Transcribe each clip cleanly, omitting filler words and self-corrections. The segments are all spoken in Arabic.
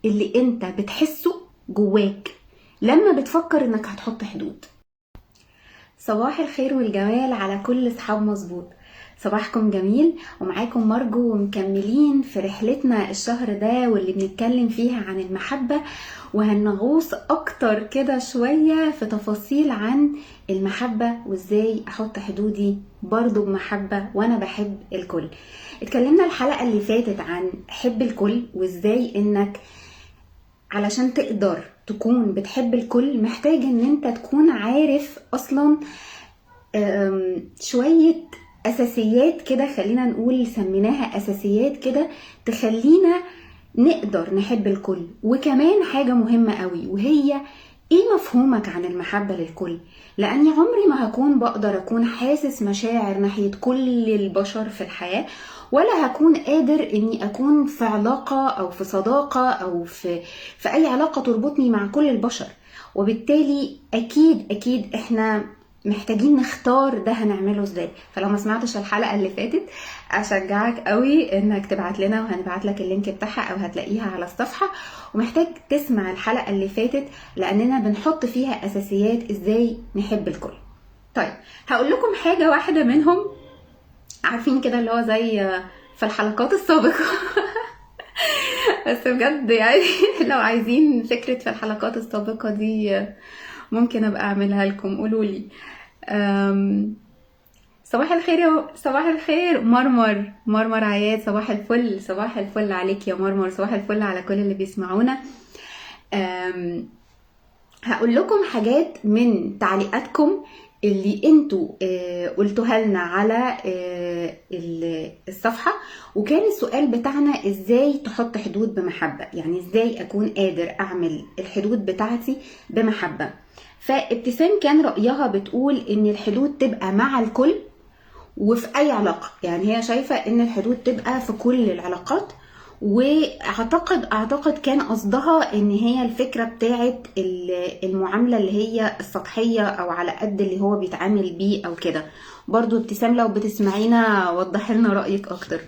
اللي انت بتحسه جواك لما بتفكر انك هتحط حدود. صباح الخير والجمال على كل اصحاب مظبوط. صباحكم جميل ومعاكم مرجو، ومكملين في رحلتنا الشهر ده واللي بنتكلم فيها عن المحبة، وهنغوص اكتر كده شوية في تفاصيل عن المحبة وازاي احط حدودي برضو بمحبة وانا بحب الكل. اتكلمنا الحلقة اللي فاتت عن حب الكل، وازاي انك علشان تقدر تكون بتحب الكل محتاج ان انت تكون عارف اصلا شوية اساسيات كده، خلينا نقول سميناها اساسيات كده تخلينا نقدر نحب الكل. وكمان حاجة مهمة قوي، وهي ايه مفهومك عن المحبة للكل؟ لاني عمري ما هكون بقدر اكون حاسس مشاعر ناحية كل البشر في الحياة، ولا هكون قادر اني اكون في علاقة او في صداقة او في اي علاقة تربطني مع كل البشر. وبالتالي اكيد احنا محتاجين نختار ده هنعمله ازاي. فلو ما سمعتش الحلقة اللي فاتت اشجعك قوي انك تبعت لنا، وهنبعت لك اللينك بتاعها او هتلاقيها على الصفحة، ومحتاج تسمع الحلقة اللي فاتت لاننا بنحط فيها اساسيات ازاي نحب الكل. طيب هقول لكم حاجة واحدة منهم، عارفين كده اللي هو زي في الحلقات السابقة بس بجد يعني لو عايزين فكرة في الحلقات السابقة دي ممكن ابقى اعملها لكم، قولولي. صباح الخير صباح الخير مرمر عياد، صباح الفل عليك يا مرمر، صباح الفل على كل اللي بيسمعونا. هقول لكم حاجات من تعليقاتكم اللي انتوا قلتوها لنا على الصفحة، وكان السؤال بتاعنا ازاي تحط حدود بمحبة، يعني ازاي اكون قادر اعمل الحدود بتاعتي بمحبة. فابتسام كان رأيها بتقول ان الحدود تبقى مع الكل وفي اي علاقة، يعني هي شايفة ان الحدود تبقى في كل العلاقات. واعتقد كان قصدها ان هي الفكرة بتاعت المعاملة اللي هي السطحية او على قد اللي هو بيتعامل بيه او كده. برضو ابتسام لو بتسمعينا وضح لنا رأيك اكتر.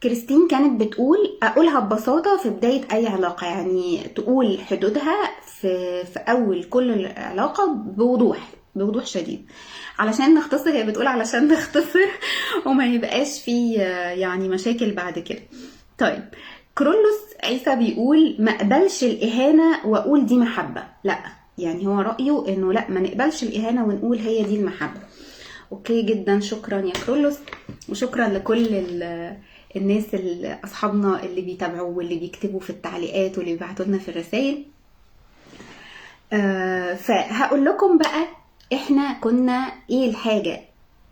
كريستين كانت بتقول اقولها ببساطة في بداية اي علاقة، يعني تقول حدودها في اول كل العلاقة بوضوح شديد علشان نختصر. هي بتقول علشان نختصر وما يبقاش فيه يعني مشاكل بعد كده. طيب كرولوس عيسى بيقول ما اقبلش الاهانة واقول دي محبة. لا، يعني هو رأيه انه لا، ما نقبلش الاهانة ونقول هي دي المحبة. اوكي جدا، شكرا يا كرولوس، وشكرا لكل الناس اصحابنا اللي بيتابعوا واللي بيكتبوا في التعليقات واللي بيبعتوا لنا في الرسائل. فهقول لكم بقى احنا كنا ايه الحاجة،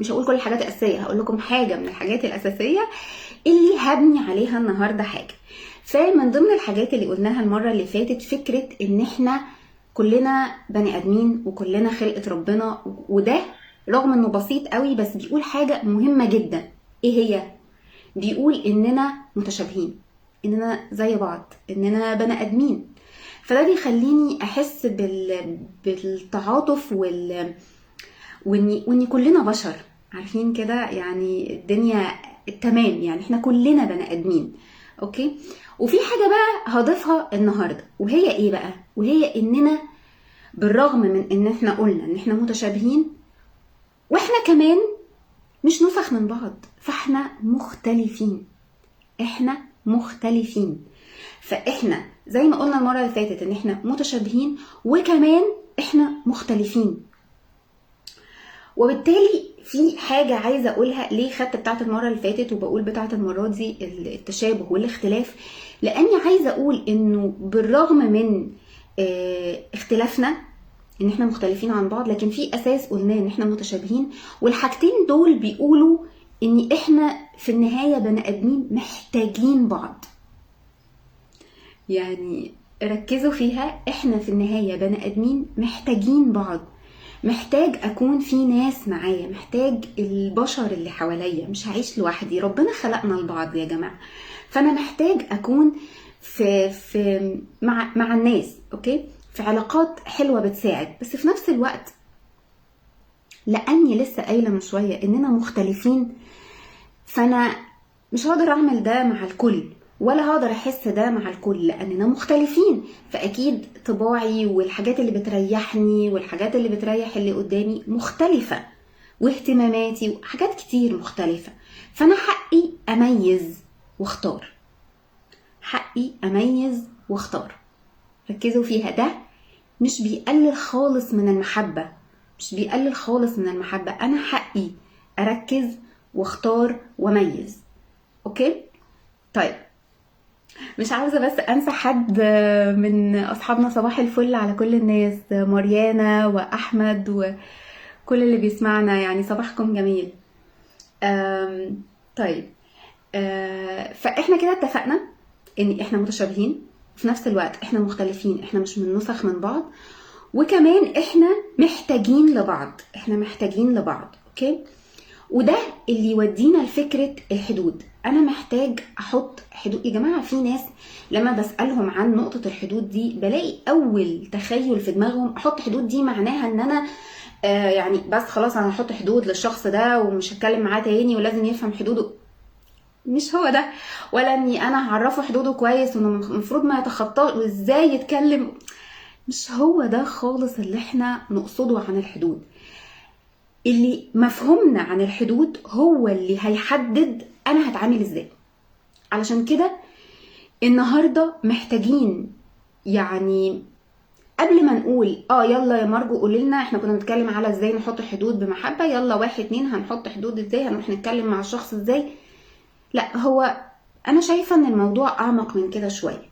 مش هقول كل الحاجات الاساسية، هقول لكم حاجة من الحاجات الاساسية اللي هبني عليها النهاردة حاجة. فمن ضمن الحاجات اللي قلناها المرة اللي فاتت فكرة ان احنا كلنا بني ادمين وكلنا خلقة ربنا، وده رغم انه بسيط قوي بس بيقول حاجة مهمة جدا. ايه هي؟ بيقول اننا متشابهين، اننا زي بعض، اننا بني ادمين. فده بيخليني احس بالتعاطف واني كلنا بشر، عارفين كده يعني الدنيا تمام، يعني احنا كلنا بني ادمين. اوكي، وفي حاجة بقى هضيفها النهاردة، وهي ايه بقى؟ وهي اننا بالرغم من ان احنا قلنا ان احنا متشابهين، واحنا كمان مش نسخ من بعض، فاحنا مختلفين. فاحنا زي ما قلنا المرة اللي فاتت ان احنا متشابهين وكمان احنا مختلفين. وبالتالي في حاجة عايزة اقولها، ليه خدت بتاعت المرة اللي فاتت وبقول بتاعت المرة دي التشابه والاختلاف؟ لاني عايزة اقول انه بالرغم من اختلافنا ان احنا مختلفين عن بعض، لكن في اساس قلناه ان احنا متشابهين. والحاجتين دول بيقولوا ان احنا في النهاية بني ادمين محتاجين بعض. يعني ركزوا فيها، احنا في النهاية بني ادمين محتاجين بعض. محتاج اكون في ناس معايا، محتاج البشر اللي حواليا، مش هعيش لوحدي، ربنا خلقنا لبعض يا جماعة. فانا محتاج اكون في مع الناس، اوكي، في علاقات حلوة بتساعد. بس في نفس الوقت لاني لسه قايلة من شوية اننا مختلفين، فانا مش هقدر اعمل ده مع الكل. ولا هقدر احس ده مع الكل لاننا مختلفين. فاكيد طباعي والحاجات اللي بتريحني والحاجات اللي بتريح اللي قدامي مختلفة، واهتماماتي وحاجات كتير مختلفة. فانا حقي اميز واختار، حقي اميز واختار. ركزوا فيها، ده مش بيقلل خالص من المحبة، مش بيقلل خالص من المحبة. انا حقي اركز واختار واميز. اوكي؟ طيب، مش عاوزة بس انسى حد من اصحابنا. صباح الفل على كل الناس، مريانا واحمد وكل اللي بيسمعنا، يعني صباحكم جميل. طيب، فاحنا كده اتفقنا ان احنا متشابهين، في نفس الوقت احنا مختلفين، احنا مش من نسخ من بعض، وكمان احنا محتاجين لبعض، احنا محتاجين لبعض. اوكي؟ وده اللي يودينا لفكرة الحدود. انا محتاج احط حدود. يا جماعة في ناس لما بسألهم عن نقطة الحدود دي بلاقي اول تخيل في دماغهم احط حدود دي معناها ان انا يعني بس خلاص انا هحط حدود للشخص ده ومش هتكلم معاه تاني ولازم يفهم حدوده. مش هو ده. ولا اني انا هعرفه حدوده كويس وانه المفروض ما يتخطاش وازاي يتكلم. مش هو ده خالص اللي احنا نقصده عن الحدود. اللي مفهومنا عن الحدود هو اللي هيحدد انا هتعامل ازاي. علشان كده النهاردة محتاجين، يعني قبل ما نقول يلا يا مرجو قولي لنا، احنا كنا بنتكلم على ازاي نحط حدود بمحبة، يلا 1 2 هنحط حدود ازاي، هنروح نتكلم مع الشخص ازاي. لا، هو انا شايفة ان الموضوع اعمق من كده شوية،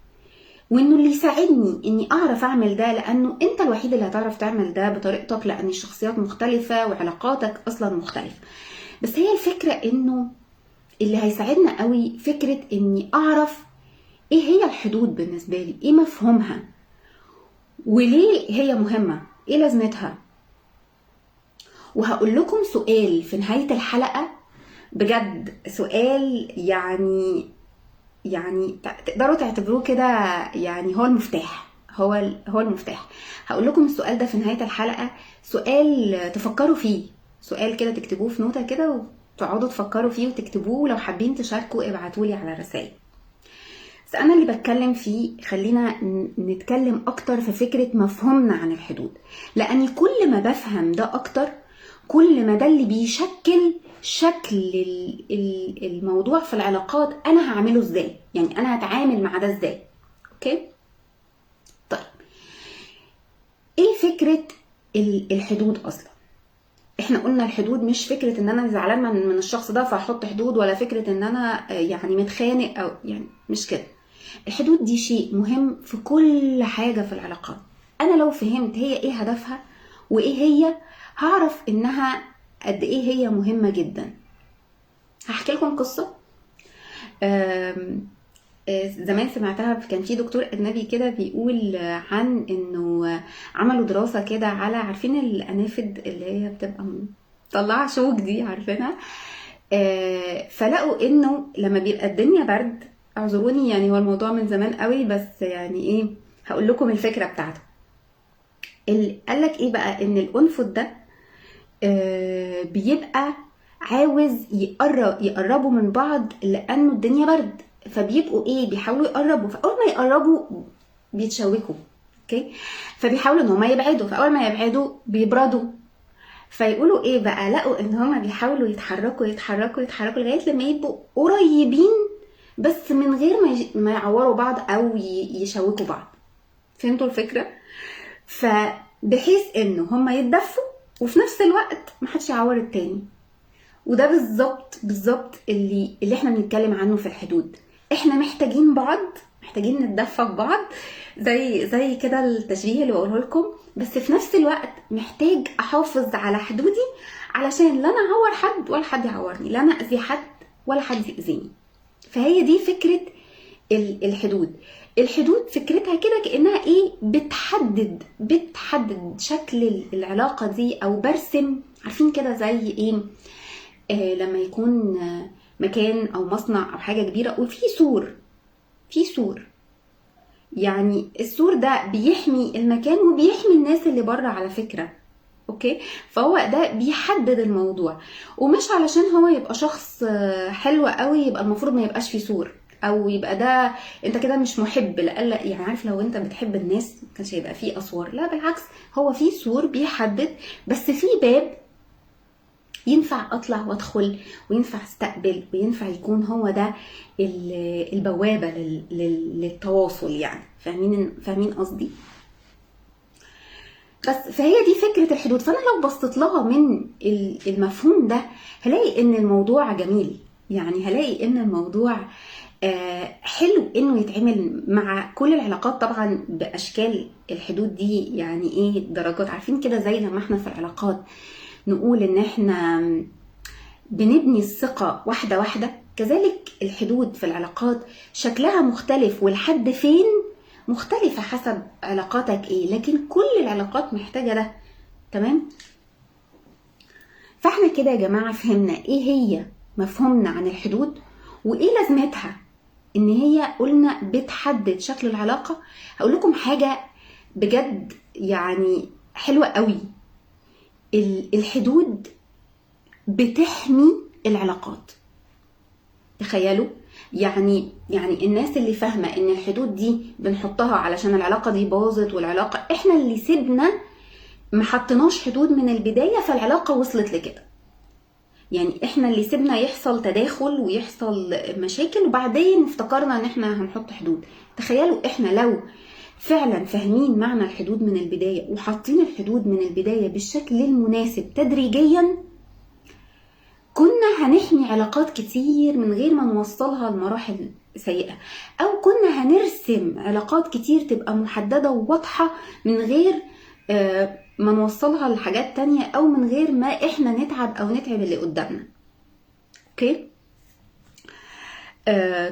وانه اللي يساعدني اني اعرف اعمل ده، لانه انت الوحيد اللي هتعرف تعمل ده بطريقتك، لان الشخصيات مختلفة وعلاقاتك اصلا مختلفة. بس هي الفكرة انه اللي هيساعدنا قوي فكرة اني اعرف ايه هي الحدود بالنسبة لي، ايه مفهومها، وليه هي مهمة، ايه لازمتها. وهقول لكم سؤال في نهاية الحلقة، بجد سؤال يعني تقدروا تعتبروه كده، يعني هو المفتاح، هو المفتاح. هقول لكم السؤال ده في نهاية الحلقة، سؤال تفكروا فيه، سؤال كده تكتبوه في نوتة كده وتقعدوا تفكروا فيه وتكتبوه، ولو حابين تشاركوا ابعتولي على الرسائل. بس انا اللي بتكلم فيه، خلينا نتكلم اكتر في فكرة مفهومنا عن الحدود، لاني كل ما بفهم ده اكتر كل ما ده اللي بيشكل شكل الموضوع في العلاقات. انا هعمله ازاي، يعني انا هتعامل مع ده ازاي. اوكي؟ طيب، ايه فكرة الحدود اصلا؟ احنا قلنا الحدود مش فكرة ان انا زعلان من الشخص ده فاحط حدود، ولا فكرة ان انا يعني متخانق، او يعني مش كده. الحدود دي شيء مهم في كل حاجة في العلاقات. انا لو فهمت هي ايه هدفها وايه هي، هعرف انها قد ايه هي مهمة جدا. هحكي لكم قصة. زمان سمعتها، كان في دكتور اجنبي كده بيقول عن انه عملوا دراسة كده على، عارفين الانافد اللي هي بتبقى مطلعة شوك دي، عارفينها؟ فلقوا انه لما بيبقى الدنيا برد، اعذروني يعني هو الموضوع من زمان قوي، بس يعني ايه، هقول لكم الفكرة بتاعته. قالك ايه بقى، ان الانفد ده بيبقى عاوز يقربوا من بعض لانه الدنيا برد، فبيبقوا ايه، بيحاولوا يقربوا، فاول ما يقربوا بيتشوكوا. اوكي؟ فبيحاولوا ان هما يبعدوا، فاول ما يبعدوا بيبردوا. فيقولوا ايه بقى، لقوا ان هما بيحاولوا يتحركوا يتحركوا يتحركوا لغايه لما يبقوا قريبين، بس من غير ما يعوروا بعض او يشوكوا بعض. فهمتوا الفكره؟ فبحيث انه هما يتدفوا وفي نفس الوقت محدش يعور التاني. وده بالظبط اللي احنا بنتكلم عنه في الحدود. احنا محتاجين بعض، محتاجين نتدفى ببعض، زي كده التشبيه اللي بقوله لكم، بس في نفس الوقت محتاج احافظ على حدودي علشان لا انا اعور حد ولا حد يعورني، لا انا اذي حد ولا حد يأذيني. فهي دي فكرة الحدود. الحدود فكرتها كده كأنها ايه، بتحدد شكل العلاقة دي، او برسم، عارفين كده زي ايه، لما يكون مكان او مصنع او حاجة كبيرة وفي سور، يعني السور ده بيحمي المكان وبيحمي الناس اللي بره على فكرة. اوكي؟ فهو ده بيحدد الموضوع، ومش علشان هو يبقى شخص حلو قوي يبقى المفروض ما يبقاش فيه سور، او يبقى ده انت كده مش محب. لا يعني عارف لو انت بتحب الناس ما كانش هيبقى فيه اسوار، لا بالعكس، هو فيه سور بيحدد، بس فيه باب ينفع اطلع وادخل، وينفع استقبل، وينفع يكون هو ده البوابة للتواصل يعني. فاهمين قصدي؟ بس فهي دي فكرة الحدود. فانا لو بصيت لها من المفهوم ده هلاقي ان الموضوع جميل، يعني هلاقي ان الموضوع حلو انه يتعمل مع كل العلاقات طبعا باشكال الحدود دي. يعني ايه درجات، عارفين كده زي لما احنا في العلاقات نقول ان احنا بنبني الثقة واحدة واحدة، كذلك الحدود في العلاقات شكلها مختلف ولحد فين مختلفة حسب علاقاتك ايه، لكن كل العلاقات محتاجة ده. تمام؟ فاحنا كده يا جماعة فهمنا ايه هي مفهومنا عن الحدود، وايه لازمتها ان هي قلنا بتحدد شكل العلاقة. هقول لكم حاجة بجد يعني حلوة قوي، الحدود بتحمي العلاقات. تخيلوا يعني الناس اللي فاهمة ان الحدود دي بنحطها علشان العلاقة دي باظت، والعلاقة احنا اللي سيبنا ما حطيناش حدود من البداية فالعلاقة وصلت لكده. يعني احنا اللي سيبنا يحصل تداخل ويحصل مشاكل وبعدين افتكرنا ان احنا هنحط حدود. تخيلوا احنا لو فعلا فاهمين معنى الحدود من البداية وحاطين الحدود من البداية بالشكل المناسب تدريجيا، كنا هنحمي علاقات كتير من غير ما نوصلها لمراحل سيئة، او كنا هنرسم علاقات كتير تبقى محددة وواضحة من غير ما نوصلها لحاجات تانية، او من غير ما احنا نتعب او نتعب اللي قدامنا. اوكي؟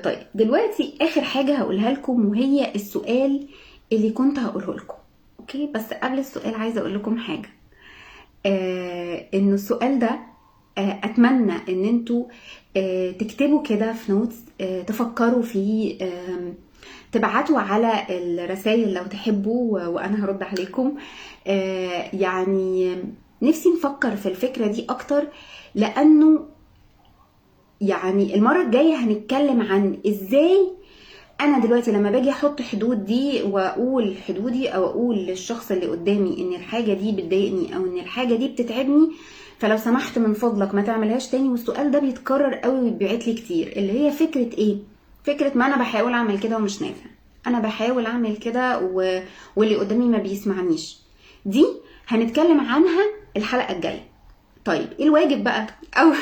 طيب دلوقتي اخر حاجة هقولها لكم وهي السؤال اللي كنت هقوله لكم. اوكي؟ بس قبل السؤال عايزة اقول لكم حاجة، ان السؤال ده اتمنى ان انتوا تكتبوا كده في نوتس، تفكروا فيه، تبعتوا على الرسائل لو تحبوا وانا هرد عليكم. يعني نفسي نفكر في الفكرة دي اكتر، لانه يعني المرة الجاية هنتكلم عن ازاي انا دلوقتي لما باجي احط حدود دي واقول حدودي، او اقول للشخص اللي قدامي ان الحاجة دي بتضايقني او ان الحاجة دي بتتعبني، فلو سمحت من فضلك ما تعملهاش تاني. والسؤال ده بيتكرر قوي وبيتبعت لي كتير، اللي هي فكرة ايه؟ فكرة ما انا بحاول اعمل كده ومش نافع، انا بحاول اعمل كده واللي قدامي ما بيسمعنيش. دي هنتكلم عنها الحلقة الجاية. طيب ايه الواجب بقى او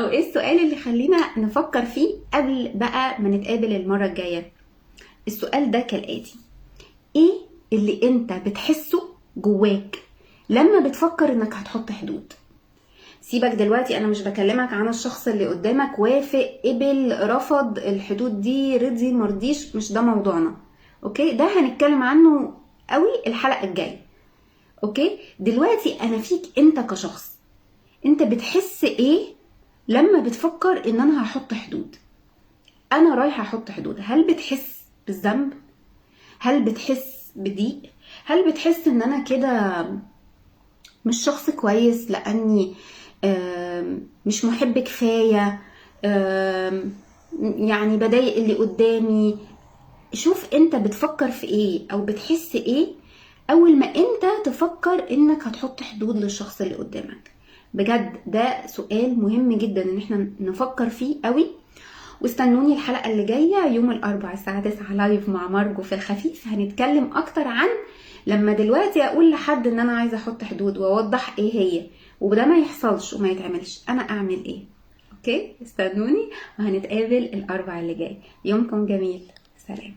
ايه السؤال اللي خلينا نفكر فيه قبل بقى ما نتقابل المرة الجاية؟ السؤال ده كالآتي: ايه اللي انت بتحسه جواك لما بتفكر انك هتحط حدود؟ سيبك دلوقتي، انا مش بكلمك عن الشخص اللي قدامك وافق، قبل، رفض الحدود دي، رضي، مرضيش، مش ده موضوعنا. اوكي؟ ده هنتكلم عنه قوي الحلقة الجاية. اوكي؟ دلوقتي انا فيك انت كشخص، انت بتحس ايه لما بتفكر ان انا هحط حدود؟ انا رايحة احط حدود، هل بتحس بالذنب؟ هل بتحس بضيق؟ هل بتحس ان انا كده مش شخص كويس لاني مش محب كفاية، يعني بضايق اللي قدامي؟ شوف انت بتفكر في ايه او بتحس ايه اول ما انت تفكر انك هتحط حدود للشخص اللي قدامك. بجد ده سؤال مهم جدا ان احنا نفكر فيه قوي. واستنوني الحلقة اللي جاية يوم الاربعاء الساعة 9 لايف مع مارجو في الخفيف. هنتكلم اكتر عن لما دلوقتي اقول لحد ان انا عايزة احط حدود واوضح ايه هي، وده ما يحصلش وما يتعملش، انا اعمل ايه. اوكي؟ استنوني وهنتقابل الاربعاء اللي جاي. يومكم جميل، سلام.